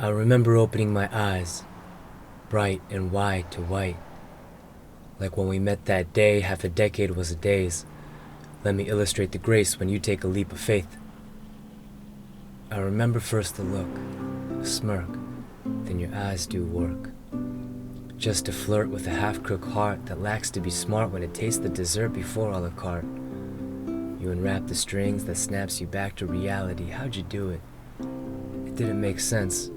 I remember opening my eyes, bright and wide to white. Like when we met that day, half a decade was a daze. Let me illustrate the grace when you take a leap of faith. I remember first the look, a smirk, then your eyes do work. Just to flirt with a half-crook heart that lacks to be smart when it tastes the dessert before a la carte. You unwrap the strings that snaps you back to reality. How'd you do it? It didn't make sense.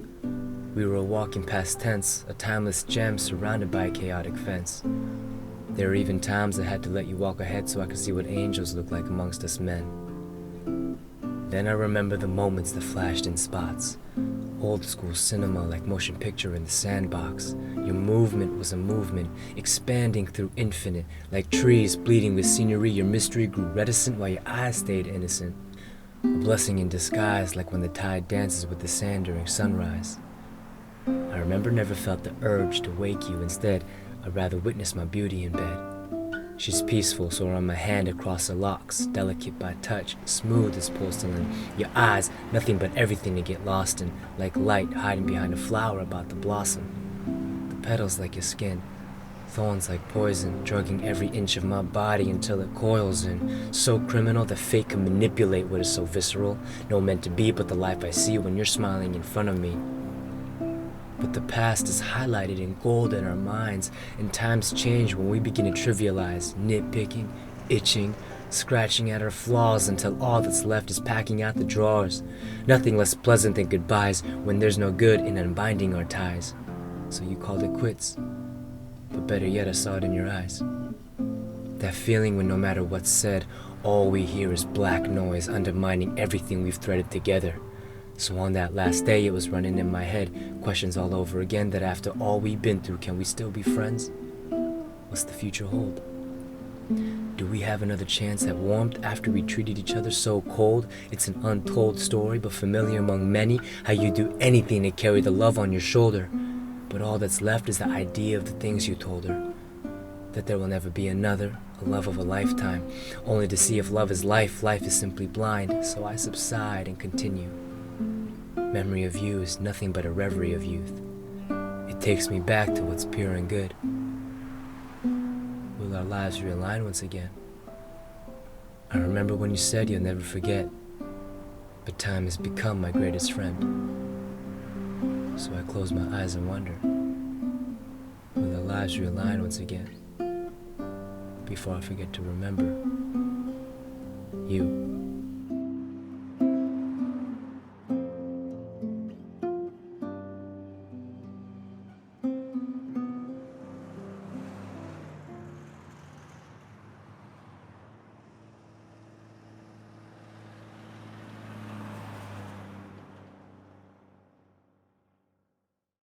We were a walking past tense, a timeless gem surrounded by a chaotic fence. There were even times I had to let you walk ahead so I could see what angels look like amongst us men. Then I remember the moments that flashed in spots. Old school cinema like motion picture in the sandbox. Your movement was a movement, expanding through infinite. Like trees bleeding with scenery, your mystery grew reticent while your eyes stayed innocent. A blessing in disguise like when the tide dances with the sand during sunrise. I remember never felt the urge to wake you. Instead, I'd rather witness my beauty in bed. She's peaceful, so I run my hand across her locks, delicate by touch, smooth as porcelain. Your eyes, nothing but everything to get lost in, like light hiding behind a flower about to blossom. The petals like your skin, thorns like poison, drugging every inch of my body until it coils in. So criminal that fate can manipulate what is so visceral. No meant to be, but the life I see when you're smiling in front of me. But the past is highlighted in gold in our minds, and times change when we begin to trivialize, nitpicking, itching, scratching at our flaws until all that's left is packing out the drawers. Nothing less pleasant than goodbyes when there's no good in unbinding our ties. So you called it quits, but better yet, I saw it in your eyes. That feeling when no matter what's said, all we hear is black noise undermining everything we've threaded together. So on that last day, it was running in my head, questions all over again that after all we've been through, can we still be friends? What's the future hold? Do we have another chance at warmth after we treated each other so cold? It's an untold story, but familiar among many, how you do anything to carry the love on your shoulder. But all that's left is the idea of the things you told her. That there will never be another, a love of a lifetime. Only to see if love is life, life is simply blind. So I subside and continue. Memory of you is nothing but a reverie of youth. It takes me back to what's pure and good. Will our lives realign once again? I remember when you said you'll never forget, but time has become my greatest friend. So I close my eyes and wonder, will our lives realign once again? Before I forget to remember you.